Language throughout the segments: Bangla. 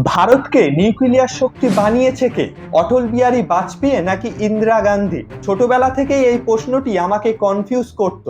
ভারতকে নিউক্লিয়ার শক্তি বানিয়েছে কে? অটল বিহারী বাজপেয়ী নাকি ইন্দিরা গান্ধী? ছোটবেলা থেকেই এই প্রশ্নটি আমাকে কনফিউজ করত।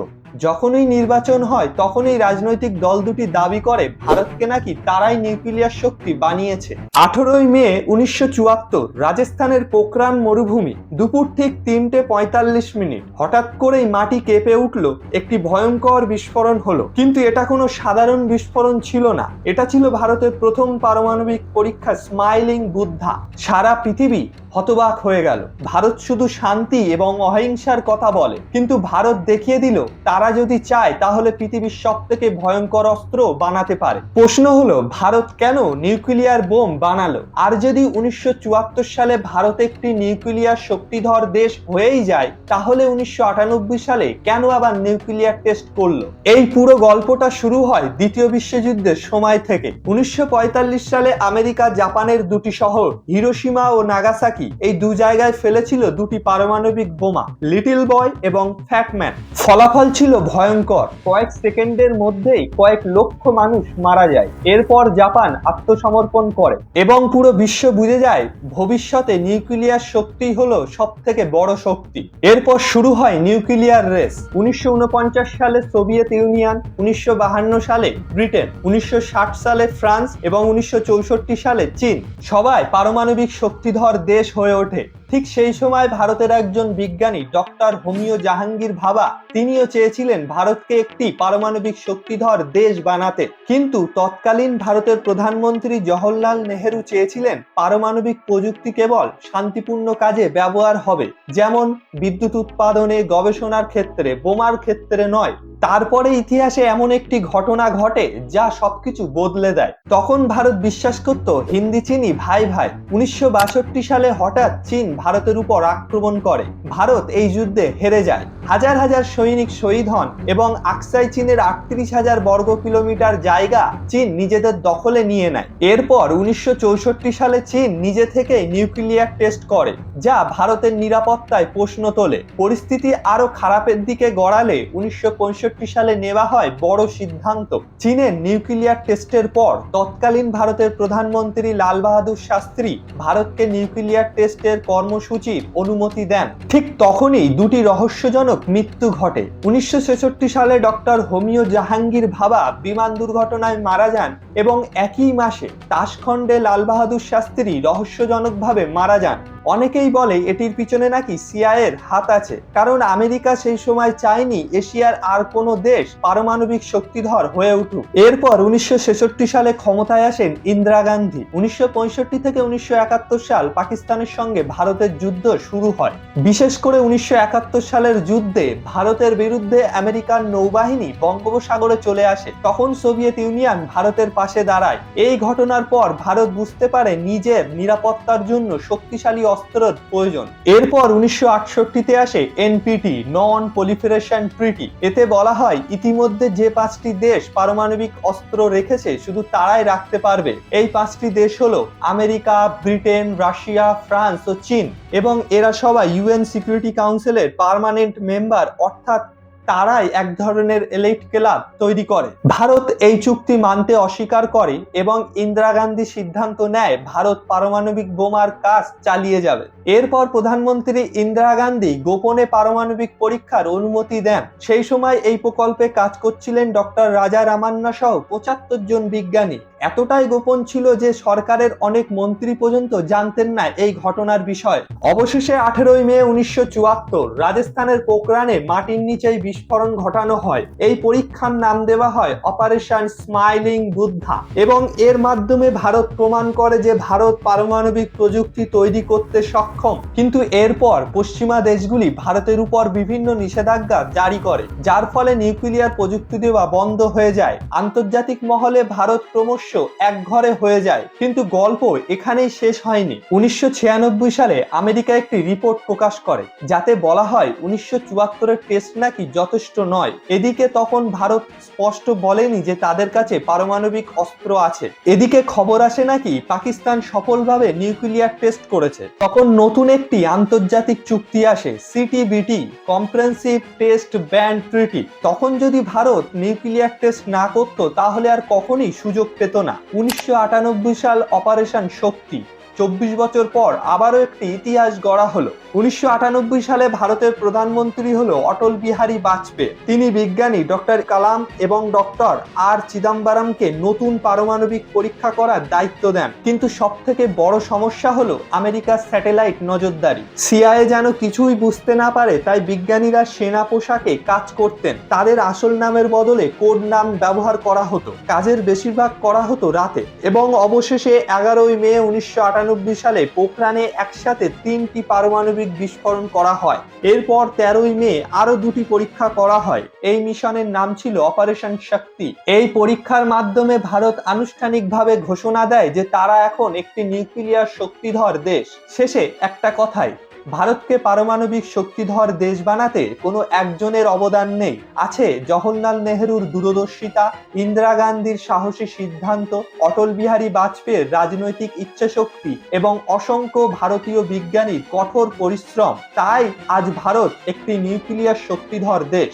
যখনই নির্বাচন হয় তখনই রাজনৈতিক দল দুটি দাবি করে ভারতকে নাকি তারাই নিউক্লিয়ার শক্তি বানিয়েছে। 18ই মে 1974 রাজস্থানের পোখরান মরুভূমি, দুপুর ঠিক 3:45 হঠাৎ করেই মাটি কেঁপে উঠল, একটি ভয়ঙ্কর বিস্ফোরণ হলো। কিন্তু এটা কোনো সাধারণ বিস্ফোরণ ছিল না, এটা ছিল ভারতের প্রথম পারমাণবিক পরীক্ষা স্মাইলিং বুদ্ধা। সারা পৃথিবী হতবাক হয়ে গেল। ভারত শুধু শান্তি এবং অহিংসার কথা বলে, কিন্তু ভারত দেখিয়ে দিল তারা যদি চায় তাহলে পৃথিবীর সবথেকে ভয়ঙ্কর অস্ত্র বানাতে পারে। প্রশ্ন হলো, ভারত কেন নিউক্লিয়ার বোম বানালো? আর যদি 1974 সালে ভারত একটি নিউক্লিয়ার শক্তিধর দেশ হয়েই যায়, তাহলে 1998 সালে কেন আবার নিউক্লিয়ার টেস্ট করলো? এই পুরো গল্পটা শুরু হয় দ্বিতীয় বিশ্বযুদ্ধের সময় থেকে। 1945 সালে আমেরিকা জাপানের দুটি শহর হিরোশিমা ও নাগাসাকি, এই দু জায়গায় ফেলেছিল দুটি পারমাণবিক বোমা, লিটল বয় এবং ফ্যাট ম্যান। ফলাফল ছিল ভয়ঙ্কর। কয়েক সেকেন্ডের মধ্যেই কয়েক লক্ষ মানুষ মারা যায়। এরপর জাপান আত্মসমর্পণ করে এবং পুরো বিশ্ব বুঝে যায় ভবিষ্যতে নিউক্লিয়ার শক্তি হলো সব থেকে বড় শক্তি। এরপর শুরু হয় নিউক্লিয়ার রেস। 1949 সালে সোভিয়েত ইউনিয়ন, 1952 সালে ব্রিটেন, 1960 সালে ফ্রান্স এবং 1964 সালে চীন সবাই পারমাণবিক শক্তিধর দেশ হয়ে ওঠে। ঠিক সেই সময় ভারতের একজন বিজ্ঞানী ডক্টর হোমিও জাহাঙ্গীর ভাবা, তিনিও চেয়েছিলেন ভারতকে একটি পারমাণবিক শক্তিধর দেশ বানাতে। কিন্তু তৎকালীন ভারতের প্রধানমন্ত্রী জওহরলাল নেহেরু চেয়েছিলেন পারমাণবিক প্রযুক্তি কেবল শান্তিপূর্ণ কাজে ব্যবহার হবে, যেমন বিদ্যুৎ উৎপাদনে, গবেষণার ক্ষেত্রে, বোমার ক্ষেত্রে নয়। তারপরে ইতিহাসে এমন একটি ঘটনা ঘটে যা সবকিছু বদলে দেয়। তখন ভারত বিশ্বাস করত হিন্দি চীনি ভাই ভাই। 1962 সালে হঠাৎ চীন ভারতের উপর আক্রমণ করে। ভারত এই যুদ্ধে হেরে যায়। হাজার হাজার সৈনিক শহীদ হন এবং আকসাই চীনের 38,000 বর্গ কিলোমিটার জায়গা চীন নিজেদের দখলে নিয়ে নেয়। এরপর 1964 সালে চীন নিজে থেকে নিউক্লিয়ার টেস্ট করে, যা ভারতের নিরাপত্তায় প্রশ্ন তোলে। পরিস্থিতি আরো খারাপের দিকে গড়ালে 1965 সালে নেওয়া হয় বড় সিদ্ধান্ত। চীনের নিউক্লিয়ার টেস্টের পর তৎকালীন ভারতের প্রধানমন্ত্রী লাল বাহাদুর শাস্ত্রী ভারতকে নিউক্লিয়ার টেস্টের কর্মসূচির অনুমতি দেন। ঠিক তখনই দুটি রহস্যজনক মৃত্যু ঘটে। 1966 সালে ডক্টর হোমিও জাহাঙ্গীর ভাবা বিমান দুর্ঘটনায় মারা যান এবং একই মাসে তাশখণ্ডে লাল বাহাদুর শাস্ত্রী রহস্যজনকভাবে মারা যান। অনেকেই বলে এটির পিছনে নাকি সিআইএর হাত আছে, কারণ আমেরিকা সেই সময় চায়নি এশিয়ার আর কোনো দেশ পারমাণবিক শক্তিধর হয়ে উঠুক। এরপর 1966 সালে ক্ষমতায় আসেন ইন্দিরা গান্ধী। 1965 থেকে 1971 সাল পাকিস্তানের সঙ্গে ভারতের যুদ্ধ শুরু হয়। বিশেষ করে 1971 সালের যুদ্ধে ভারতের বিরুদ্ধে আমেরিকান নৌবাহিনী বঙ্গোপসাগরে চলে আসে। তখন সোভিয়েত ইউনিয়ন ভারতের পাশে দাঁড়ায়। এই ঘটনার পর ভারত বুঝতে পারে নিজের নিরাপত্তার জন্য শক্তিশালী অস্ত্রের প্রয়োজন। এরপর 1968-তে আসে এনপিটি, নন প্রলিফারেশন ট্রিটি। এতে বলা হয় ইতিমধ্যে যে 5টি দেশ পারমাণবিক অস্ত্র রেখেছে শুধু তারাই রাখতে পারবে। এই 5টি দেশ হলো আমেরিকা, ব্রিটেন, রাশিয়া, ফ্রান্স ও চীন, এবং এরা সবাই ইউএন সিকিউরিটি কাউন্সিলের পার্মানেন্ট মেম্বার, অর্থাৎ তারাই এক ধরনের এলিট ক্লাব তৈরি করে। ভারত এই চুক্তি মানতে অস্বীকার করে এবং ইন্দিরা গান্ধী সিদ্ধান্ত নেয় ভারত পারমাণবিক বোমার কাজ চালিয়ে যাবে। এরপর প্রধানমন্ত্রী ইন্দিরা গান্ধী গোপনে পারমাণবিক পরীক্ষার অনুমতি দেন। সেই সময় এই প্রকল্পে কাজ করছিলেন ডক্টর রাজা রামান্না সহ 75 জন বিজ্ঞানী। এতটাই গোপন ছিল যে সরকারের অনেক মন্ত্রী পর্যন্ত জানতেন না এই ঘটনার বিষয়। অবশেষে 18ই মে 1974 রাজস্থানের পোখরানে মাটির নিচেই বিস্ফোরণ ঘটানো হয়। এই পরীক্ষার নাম দেওয়া হয় অপারেশন স্মাইলিং বুদ্ধা এবং এর মাধ্যমে ভারত প্রমাণ করে যে ভারত পারমাণবিক প্রযুক্তি তৈরি করতে সক্ষম। কিন্তু এরপর পশ্চিমা দেশগুলি ভারতের উপর বিভিন্ন নিষেধাজ্ঞা জারি করে, যার ফলে নিউক্লিয়ার প্রযুক্তি দেওয়া বন্ধ হয়ে যায়। আন্তর্জাতিক মহলে ভারত ক্রমশ একঘরে হয়ে যায়। কিন্তু গল্প এখানেই শেষ হয়নি। 1996 সালে আমেরিকা একটি রিপোর্ট প্রকাশ করে, যাতে বলা হয় 1974-এর টেস্ট নাকি যথেষ্ট নয়। এদিকে তখন ভারত স্পষ্ট বলেনি যে তাদের কাছে পারমাণবিক অস্ত্র আছে। এদিকে খবর আসে নাকি পাকিস্তান সফলভাবে নিউক্লিয়ার টেস্ট করেছে। তখন নতুন একটি আন্তর্জাতিক চুক্তি আসে, সিটিবিটি, কম্প্রেহেনসিভ টেস্ট ব্যান ট্রিটি। তখন যদি ভারত নিউক্লিয়ার টেস্ট না করত তাহলে আর কখনই সুযোগ পেত চেতনা। 1998 সাল অপারেশন শক্তি। 24 বছর পর আবারও একটি ইতিহাস গড়া হলো। 1998 সালে ভারতের প্রধানমন্ত্রী হলো অটল বিহারী বাজপেয়ী। তিনি বিজ্ঞানী ডক্টর কালাম এবং ডক্টর আর চিদম্বরমকে নতুন পারমাণবিক পরীক্ষা করার দায়িত্ব দেন। কিন্তু সব থেকে বড় সমস্যা হলো আমেরিকার স্যাটেলাইট নজরদারি। সিআইএ যেন কিছুই বুঝতে না পারে, তাই বিজ্ঞানীরা সেনা পোশাকে কাজ করতেন। তাদের আসল নামের বদলে কোড নাম ব্যবহার করা হতো। কাজের বেশিরভাগ করা হতো রাতে। এবং অবশেষে 11 মে 1998 সালে পোখরানে একসাথে 3টি পারমাণবিক বিস্ফোরণ করা হয়। এরপর 13 মে আরো 2টি পরীক্ষা করা হয়। এই মিশনের নাম ছিল অপারেশন শক্তি। এই পরীক্ষার মাধ্যমে ভারত আনুষ্ঠানিকভাবে ঘোষণা দেয় যে তারা এখন একটি নিউক্লিয়ার শক্তিধর দেশ। শেষে একটা কথাই, ভারতকে পারমাণবিক শক্তিধর দেশ বানাতে কোনো একজনের অবদান নেই। আছে জওহরলাল নেহরুর দূরদর্শিতা, ইন্দিরা গান্ধীর সাহসী সিদ্ধান্ত, অটল বিহারী বাজপেয়ীর রাজনৈতিক ইচ্ছাশক্তি এবং অসংখ্য ভারতীয় বিজ্ঞানীর কঠোর পরিশ্রম। তাই আজ ভারত একটি নিউক্লিয়ার শক্তিধর দেশ।